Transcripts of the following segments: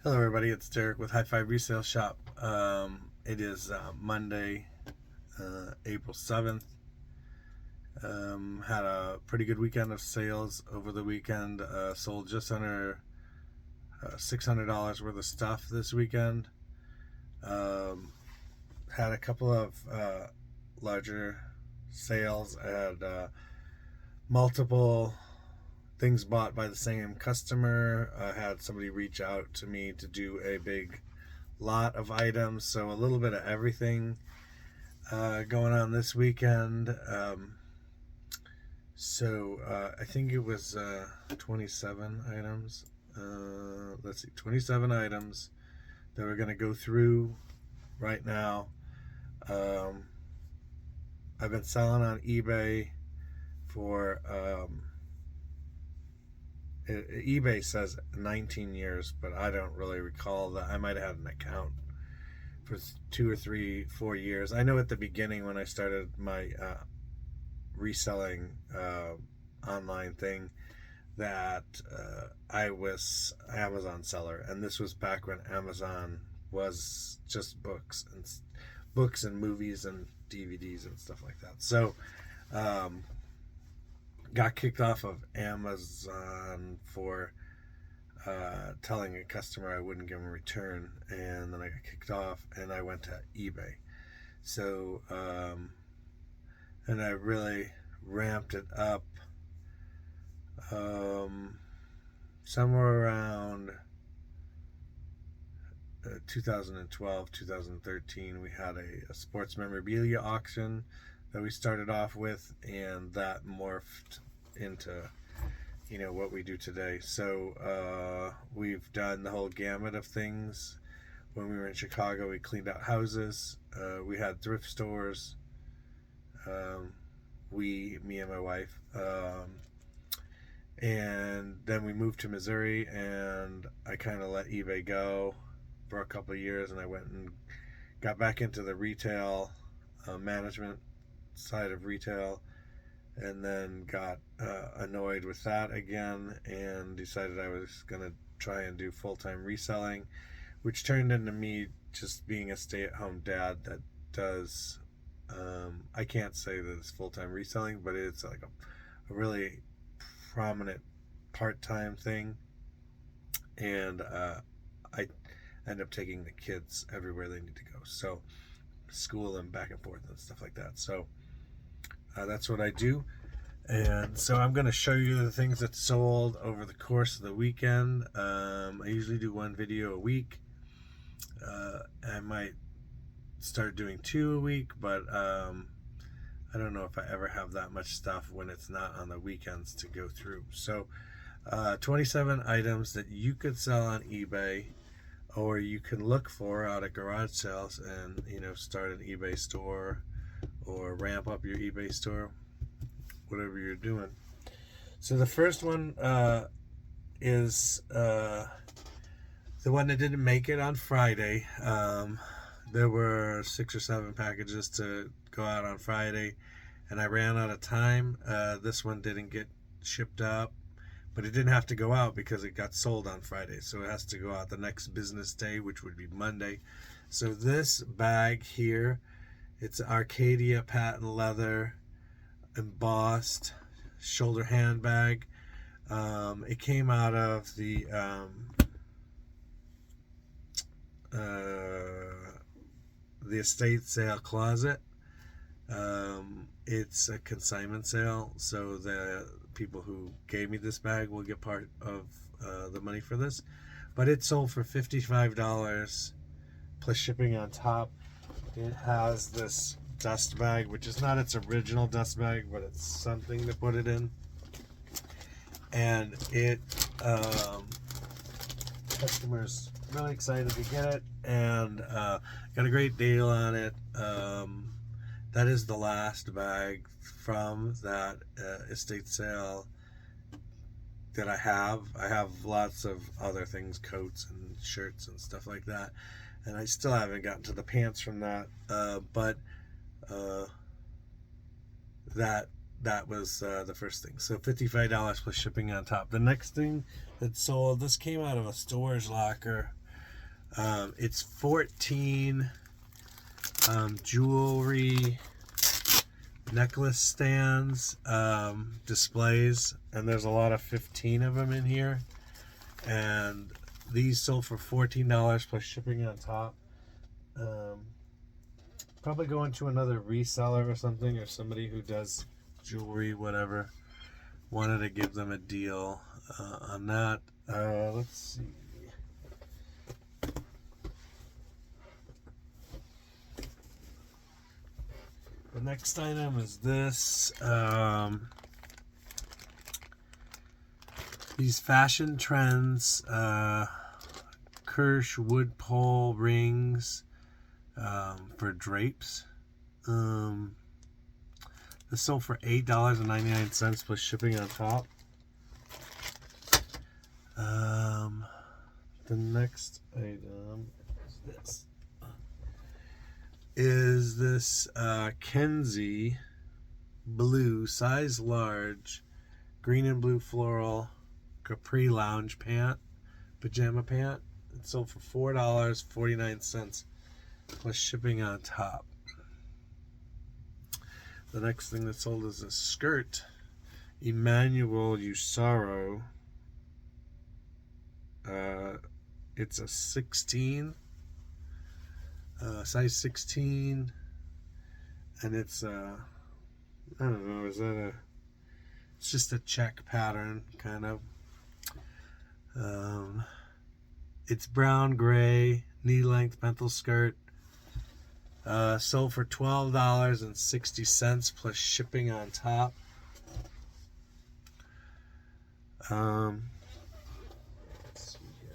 Hello, everybody. It's Derek with High Five Resale Shop. It is Monday, April 7th. Had a pretty good weekend of sales over the weekend. Sold just under $600 worth of stuff this weekend. Had a couple of larger sales. I had multiple things bought by the same customer. I had somebody reach out to me to do a big lot of items, so a little bit of everything going on this weekend. I think it was 27 items. Let's see, 27 items that we're going to go through right now. I've been selling on eBay for eBay says 19 years, but I don't really recall that. I might have had an account for 2 or 3, 4 years. I know at the beginning when I started my reselling online thing that I was Amazon seller, and this was back when Amazon was just books and movies and DVDs and stuff like that. So got kicked off of Amazon for telling a customer I wouldn't give them a return, and then I got kicked off and I went to eBay. So and I really ramped it up somewhere around 2012, 2013. We had a sports memorabilia auction that we started off with, and that morphed into what we do today. So we've done the whole gamut of things. When we were in Chicago, we cleaned out houses. We had thrift stores. Me and my wife. And then we moved to Missouri, and I kind of let eBay go for a couple of years, and I went and got back into the retail management side of retail, and then got annoyed with that again and decided I was going to try and do full-time reselling, which turned into me just being a stay-at-home dad that does I can't say that it's full-time reselling, but it's like a really prominent part-time thing. And I end up taking the kids everywhere they need to go, so school and back and forth and stuff like that. So that's what I do. And so I'm going to show you the things that sold over the course of the weekend. I usually do one video a week. I might start doing 2 a week, but I don't know if I ever have that much stuff when it's not on the weekends to go through. So 27 items that you could sell on eBay, or you can look for out at garage sales and start an eBay store or ramp up your eBay store, whatever you're doing. So the first one is the one that didn't make it on Friday. There were 6 or 7 packages to go out on Friday, and I ran out of time. This one didn't get shipped up, but it didn't have to go out because it got sold on Friday, so it has to go out the next business day, which would be Monday. So this bag here, it's Arcadia patent leather embossed shoulder handbag. It came out of the estate sale closet. It's a consignment sale, so the people who gave me this bag will get part of the money for this. But it sold for $55 plus shipping on top. It has this dust bag, which is not its original dust bag, but it's something to put it in. And it customers really excited to get it, and got a great deal on it. That is the last bag from that estate sale that I have. I have lots of other things, coats and shirts and stuff like that, and I still haven't gotten to the pants from that. But that was the first thing. So $55 plus shipping on top. The next thing that sold, this came out of a storage locker It's 14 jewelry necklace stands, displays, and there's a lot of 15 of them in here. And these sold for $14 plus shipping on top. Probably going to another reseller or something, or somebody who does jewelry, whatever. Wanted to give them a deal on that. Let's see. The next item is this. These fashion trends, Kirsch wood pole rings for drapes. This sold for $8.99 plus shipping on top. The next item is this Kenzie blue, size large, green and blue floral capri lounge pant, pajama pant. It sold for $4.49 plus shipping on top. The next thing that sold is a skirt, Emmanuel Usaro. It's a 16, size 16, and it's I don't know, is that a, it's just a check pattern, kind of. It's brown, gray, knee-length mental skirt. Sold for $12.60 plus shipping on top. Let's see here.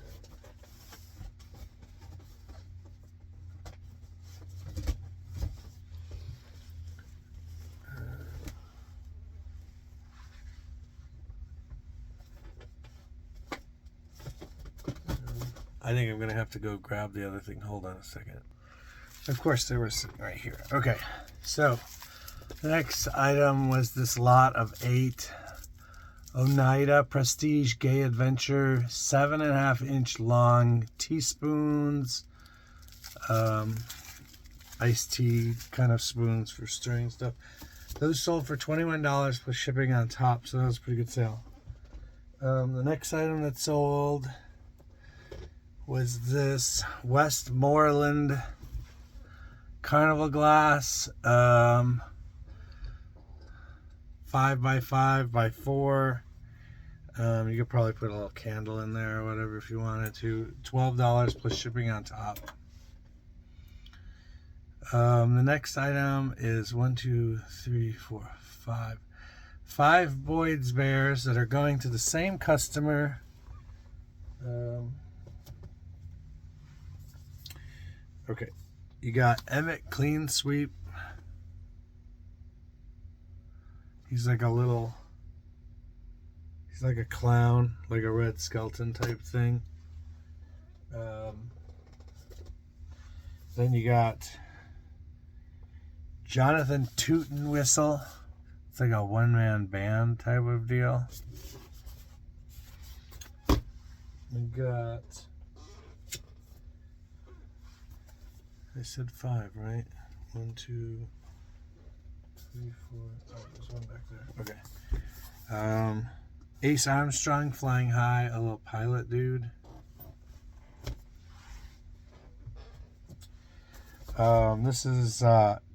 I think I'm gonna have to go grab the other thing. Hold on a second. Of course, they were sitting right here. Okay, so the next item was this lot of 8 Oneida Prestige Gay Adventure 7.5-inch long teaspoons, iced tea kind of spoons for stirring stuff. Those sold for $21 plus shipping on top, so that was a pretty good sale. The next item that sold was this Westmoreland Carnival glass, 5x5x4. You could probably put a little candle in there or whatever if you wanted to. $12 plus shipping on top. The next item is 5 Boyd's Bears that are going to the same customer. Okay, you got Emmett Clean Sweep. He's like a clown, like a Red Skelton type thing. Then you got Jonathan Tootin' Whistle. It's like a one-man band type of deal. We got, I said 5, right? 1, 2, 3, 4. Oh, there's one back there. Okay. Ace Armstrong, Flying High, a little pilot dude. This is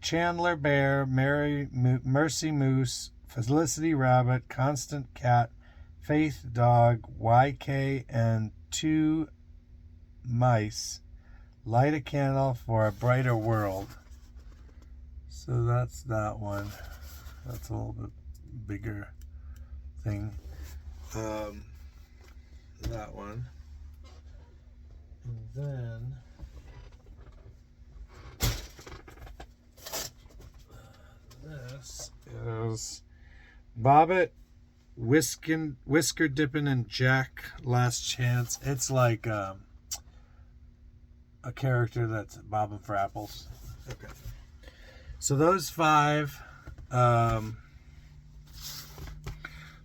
Chandler Bear, Mercy Moose, Felicity Rabbit, Constant Cat, Faith Dog, YK, and 2 mice. Light a candle for a brighter world. So that's that one. That's a little bit bigger thing. That one. And then this is Bobbit, Whisker Dippin' and Jack Last Chance. It's like a character that's bobbing for apples. Okay. So those 5,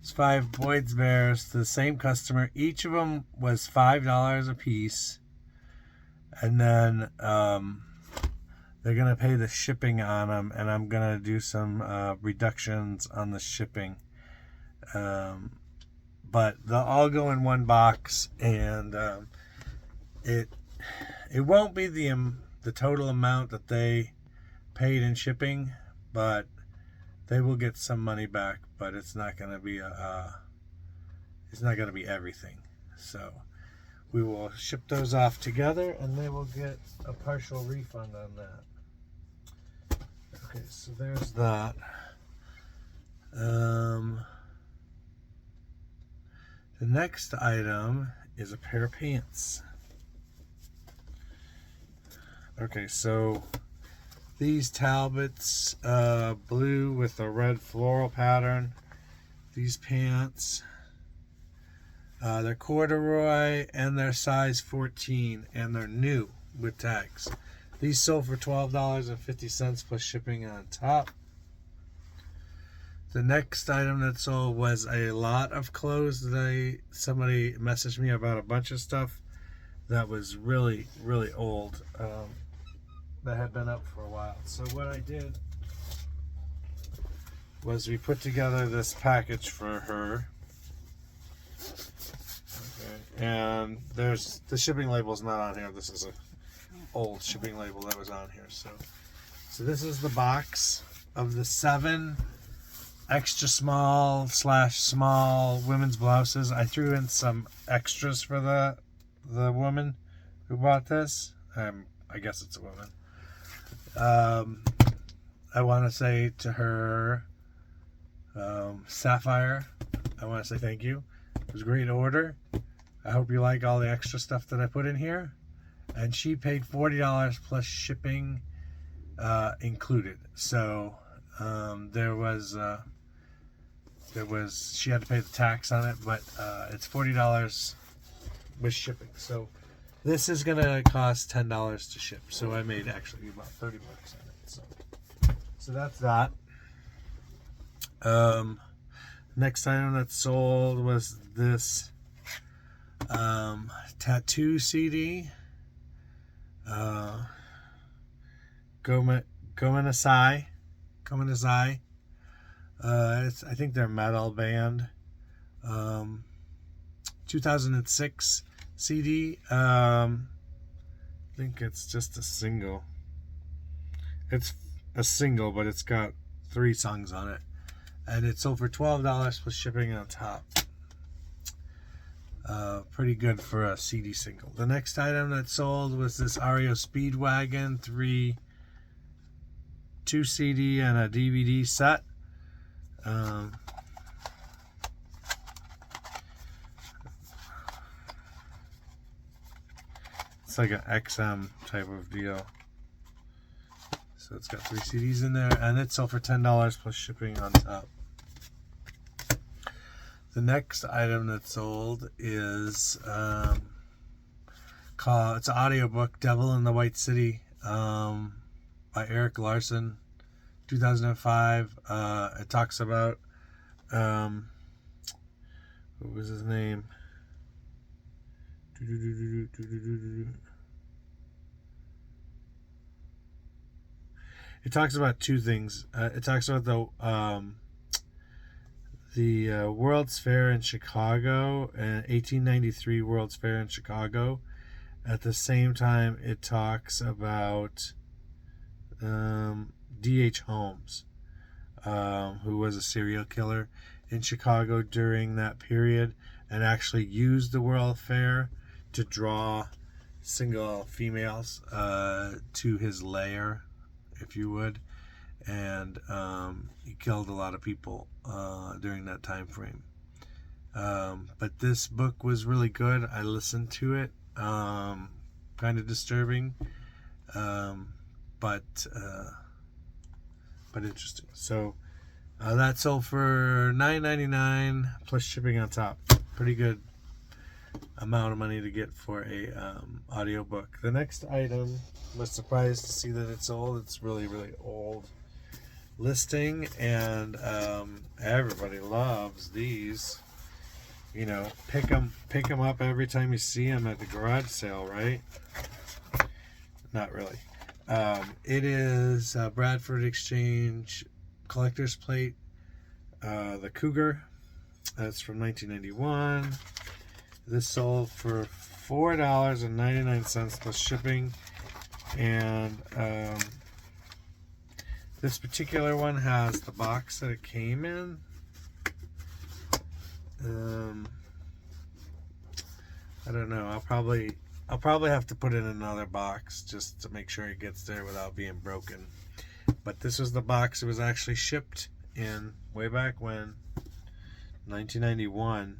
it's 5 Boyd's Bears to the same customer. Each of them was $5 a piece. and then they're gonna pay the shipping on them, and I'm gonna do some reductions on the shipping. But they'll all go in one box, and it won't be the total amount that they paid in shipping, but they will get some money back. But it's not gonna be everything. So we will ship those off together, and they will get a partial refund on that. Okay, so there's that. The next item is a pair of pants. Okay, so these Talbots, blue with a red floral pattern. These pants, they're corduroy, and they're size 14, and they're new with tags. These sold for $12.50 plus shipping on top. The next item that sold was a lot of clothes that somebody messaged me about a bunch of stuff that was really, really old, that had been up for a while. So what I did was we put together this package for her. Okay. And there's the shipping label's not on here. This is an old shipping label that was on here. So this is the box of the 7 extra small / small women's blouses. I threw in some extras for the woman who bought this. I guess it's a woman. I want to say to her, Sapphire, I want to say thank you. It was a great order. I hope you like all the extra stuff that I put in here. And she paid $40 plus shipping included. So she had to pay the tax on it, but it's $40 with shipping. So this is gonna cost $10 to ship. So I made actually about $30 on it. So that's that. Next item that sold was this tattoo CD. Gomenasai. I think they're a metal band. 2006 CD. I think it's just a single. It's a single, but it's got 3 songs on it, and it sold for $12 plus shipping on top. Pretty good for a CD single. The next item that sold was this REO Speedwagon 2 CD and a DVD set. It's like an XM type of deal. So it's got 3 CDs in there, and it sold for $10 plus shipping on top. The next item that sold is it's an audiobook, Devil in the White City, by Eric Larson, 2005. It talks about what was his name? It talks about 2 things. It talks about the World's Fair in Chicago, 1893 World's Fair in Chicago. At the same time, it talks about D.H. Holmes, who was a serial killer in Chicago during that period, and actually used the World Fair to draw single females to his lair, if you would. And he killed a lot of people during that time frame. But this book was really good. I listened to it. Kind of disturbing, but interesting. So that sold for $9.99 plus shipping on top. Pretty good amount of money to get for a audiobook. The next item, was surprised to see that it's old. It's really, really old listing, and everybody loves these. You know, pick them up every time you see them at the garage sale, right? Not really. It is Bradford Exchange collector's plate, the Cougar. That's from 1991. This sold for $4.99 plus shipping, and this particular one has the box that it came in. I don't know. I'll probably have to put it in another box just to make sure it gets there without being broken. But this was the box it was actually shipped in way back when, 1991.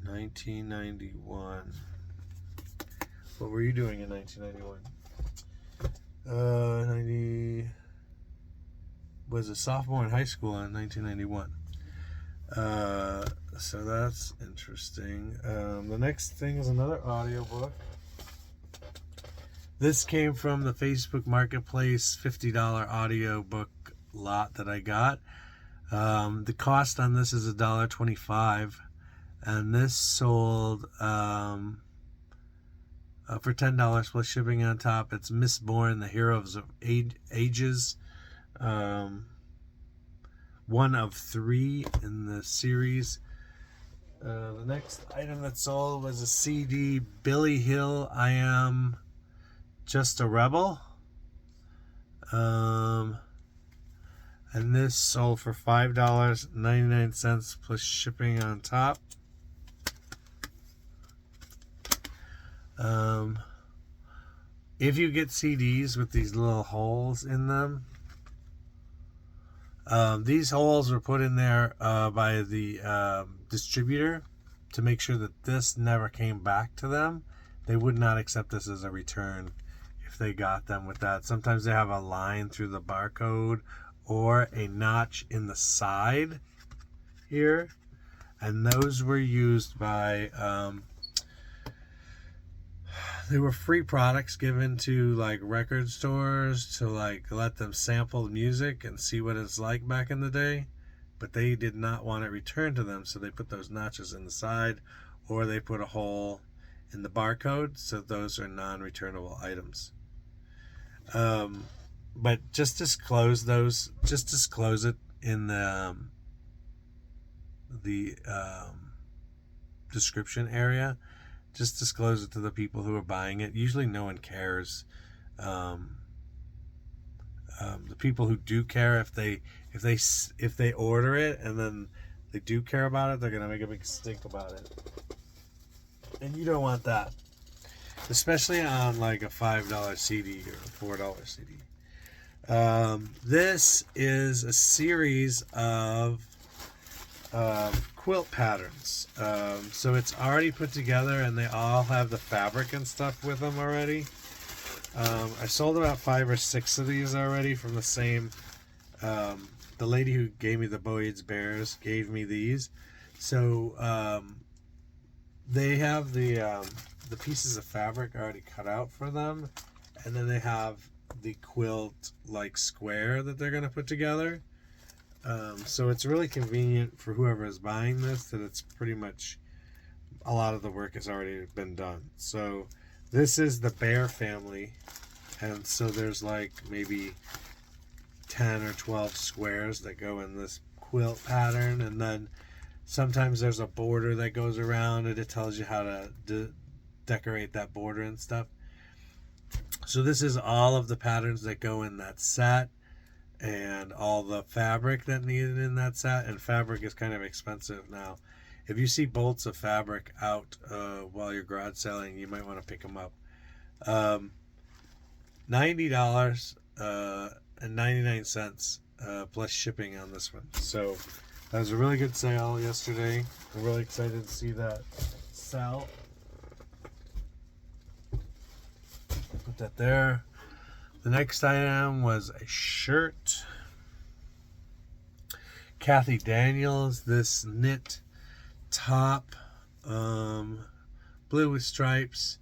1991. What were you doing in 1991? 90 was a sophomore in high school in 1991. So that's interesting. The next thing is another audiobook. This came from the Facebook Marketplace $50 audiobook lot that I got. The cost on this is $1.25, and this sold for $10 plus shipping on top. It's Mistborn, the Heroes of Ages. One of 3 in the series. The next item that sold was a CD, Billy Hill, I Am Just a Rebel. And this sold for $5.99 plus shipping on top. If you get CDs with these little holes in them, these holes were put in there by the distributor to make sure that this never came back to them. They would not accept this as a return if they got them with that. Sometimes they have a line through the barcode or a notch in the side here, and those were used by they were free products given to like record stores to like let them sample music and see what it's like back in the day, but they did not want it returned to them, so they put those notches in the side, or they put a hole in the barcode, so those are non-returnable items. But just disclose those. Just disclose it in the description area. Just disclose it to the people who are buying it. Usually, no one cares. The people who do care, if they order it and then they do care about it, they're gonna make a big stink about it, and you don't want that, especially on like a $5 CD or a $4 CD. This is a series of quilt patterns. So it's already put together, and they all have the fabric and stuff with them already. I sold about 5 or 6 of these already from the same. The lady who gave me the Boyd's Bears gave me these. So they have the pieces of fabric already cut out for them, and then they have the quilt like square that they're going to put together. So it's really convenient for whoever is buying this that it's pretty much a lot of the work has already been done. So this is the Bear family, and so there's like maybe 10 or 12 squares that go in this quilt pattern, and then sometimes there's a border that goes around and it tells you how to decorate that border and stuff. So this is all of the patterns that go in that set, and all the fabric that needed in that set. And fabric is kind of expensive now. If you see bolts of fabric out while you're garage selling, you might want to pick them up. $90.99 plus shipping on this one. So that was a really good sale yesterday. I'm really excited to see that sell. Put that there. The next item was a shirt. Kathy Daniels, this knit top, blue with stripes,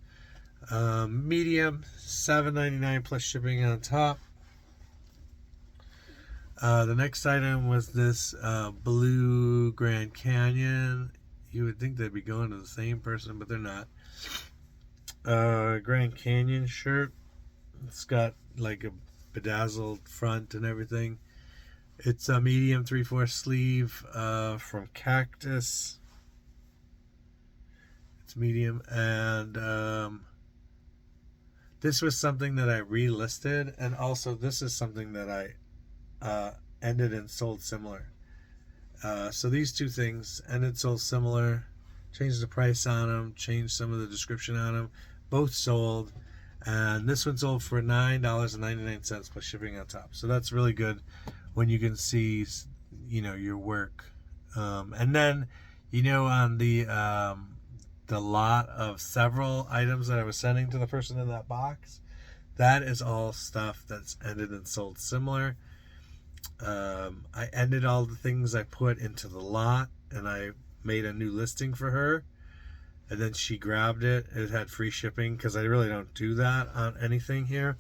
medium, $7.99 plus shipping on top. The next item was this blue Grand Canyon. You would think they'd be going to the same person, but they're not. Grand Canyon shirt. It's got like a bedazzled front and everything. It's a medium 3/4 sleeve from Cactus. It's medium, and this was something that I relisted, and also this is something that I ended and sold similar. So these two things ended, sold similar, changed the price on them, changed some of the description on them, both sold, and this one sold for $9.99 plus shipping on top. So that's really good when you can see, your work. And then, on the lot of several items that I was sending to the person in that box, that is all stuff that's ended and sold similar. I ended all the things I put into the lot, and I made a new listing for her, and then she grabbed it. It had free shipping, because I really don't do that on anything here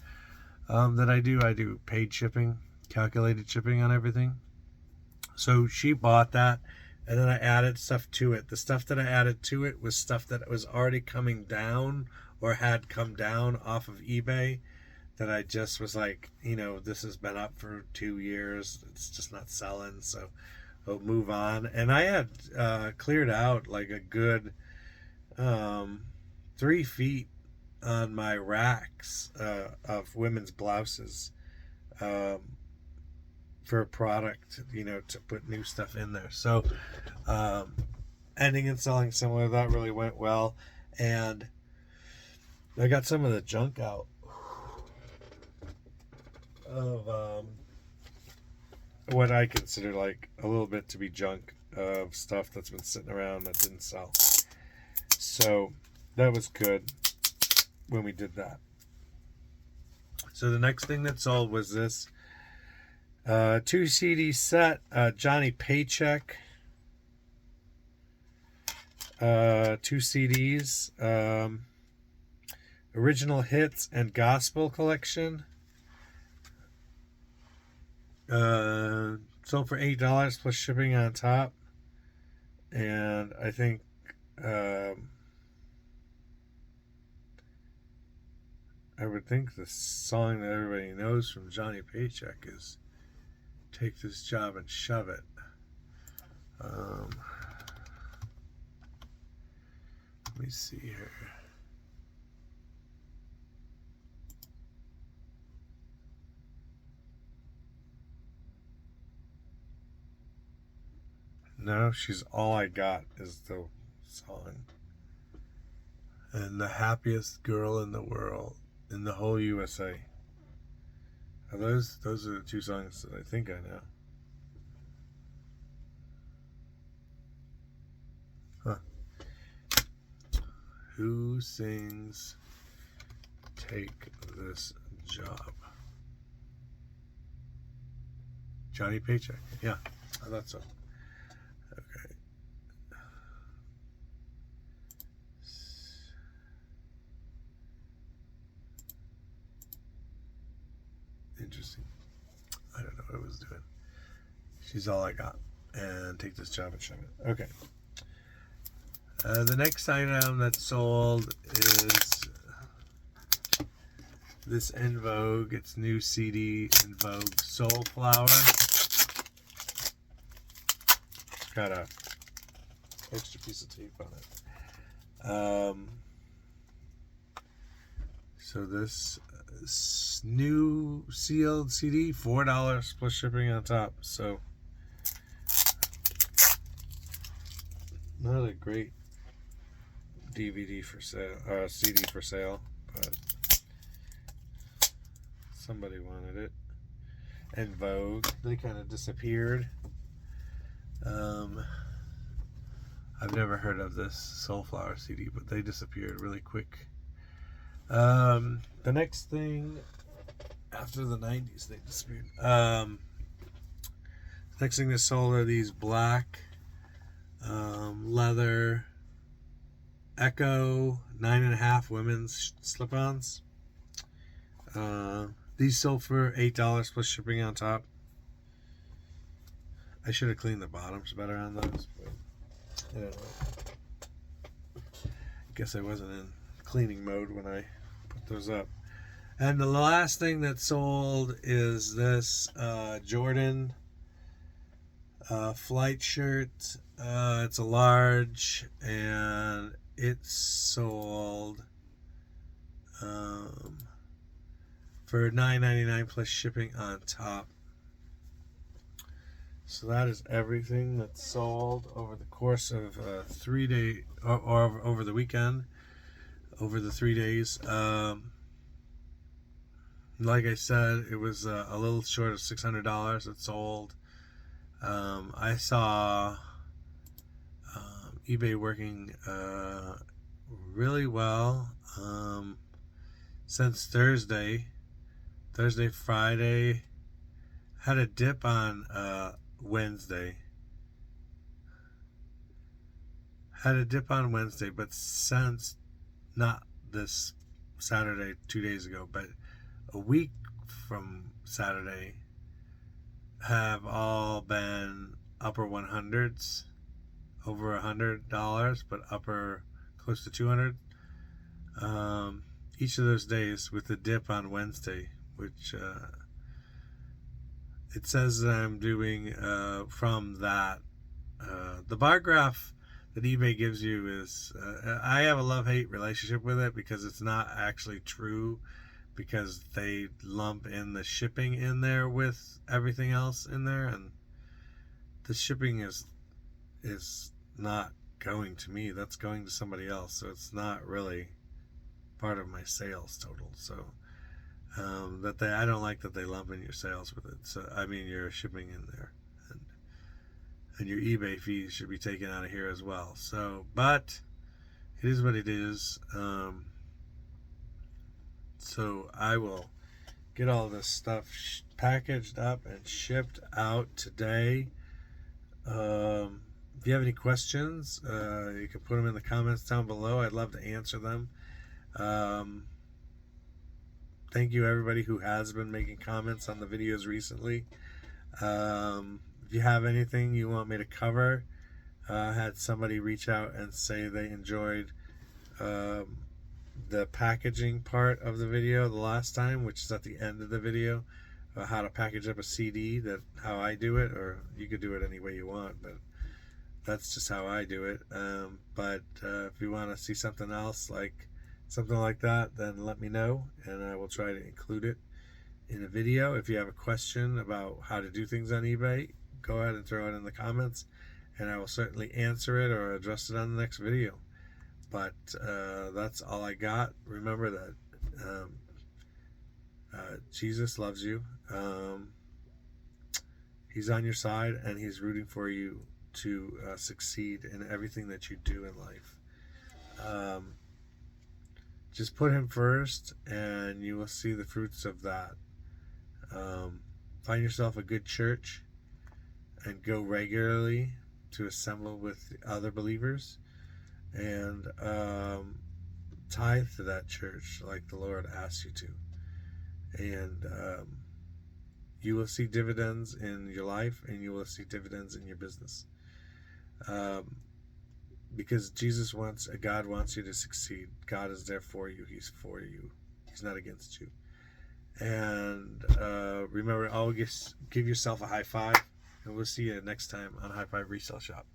that I do. I do paid shipping, calculated shipping on everything. So she bought that, and then I added stuff to it. The stuff that I added to it was stuff that was already coming down or had come down off of eBay, that I just was like, this has been up for 2 years. It's just not selling, so I'll move on. And I had cleared out like a good 3 feet on my racks of women's blouses for a product, to put new stuff in there. So ending and selling similar, that really went well. And I got some of the junk out of what I consider like a little bit to be junk of stuff that's been sitting around that didn't sell. So that was good when we did that. So the next thing that sold was this 2 CD set, Johnny Paycheck, 2 CDs, original hits and gospel collection. Sold for $8 plus shipping on top. And I think I would think the song that everybody knows from Johnny Paycheck is "Take This Job and Shove It." Let me see here. No, She's All I Got is the song. And The Happiest Girl in the World, in the whole USA. Those are the 2 songs that I think I know. Huh. Who sings Take This Job? Johnny Paycheck. Yeah, I thought so. Okay. Interesting. I don't know what I was doing. She's All I Got. And Take This Job and Shove It. Okay. The next item that sold is this En Vogue. It's new CD En Vogue Soulflower. It's got a extra piece of tape on it. So this new sealed CD, $4 plus shipping on top. So not a great DVD for sale, CD for sale, but somebody wanted it. En Vogue, they kind of disappeared. I've never heard of this Soulflower CD, but they disappeared really quick. The next thing after the 90s, they disappeared. Next thing that sold are these black leather Echo 9.5 women's slip-ons. These sold for $8 plus shipping on top. I should have cleaned the bottoms better on those, but I don't know. Guess I wasn't in cleaning mode when I put those up. And the last thing that sold is this Jordan flight shirt. It's a large, and it sold for $9.99 plus shipping on top. So that is everything that's sold over the course of 3 days, or over the weekend, over the 3 days. Like I said, it was a little short of $600 that sold. I saw eBay working really well since Thursday, Friday. Had a dip on Wednesday. But since, not this Saturday 2 days ago, but a week from Saturday, have all been upper 100s, over $100, but upper close to 200. Each of those days, with the dip on Wednesday, which it says that I'm doing from that. The bar graph that eBay gives you is, I have a love-hate relationship with it because it's not actually true, because they lump in the shipping in there with everything else in there, and the shipping is not going to me. That's going to somebody else, so it's not really part of my sales total. So I don't like that they lump in your sales with it. So I mean, your shipping in there, and your eBay fees should be taken out of here as well. So, but it is what it is. So I will get all this stuff packaged up and shipped out today. If you have any questions, you can put them in the comments down below. I'd love to answer them. Thank you everybody who has been making comments on the videos recently. If you have anything you want me to cover, I had somebody reach out and say they enjoyed the packaging part of the video the last time, which is at the end of the video, how to package up a CD, how I do it, or you could do it any way you want, but that's just how I do it. But if you want to see something else, like something like that, then let me know, and I will try to include it in a video. If you have a question about how to do things on eBay, go ahead and throw it in the comments, and I will certainly answer it or address it on the next video. But that's all I got. Remember that Jesus loves you. He's on your side, and he's rooting for you to succeed in everything that you do in life. Just put him first, and you will see the fruits of that. Find yourself a good church and go regularly to assemble with other believers, and tithe to that church like the Lord asks you to, and you will see dividends in your life, and you will see dividends in your business, because God wants you to succeed. God is there for you. He's for you. He's not against you. And remember, always give yourself a high five, and we'll see you next time on High Five Resale Shop.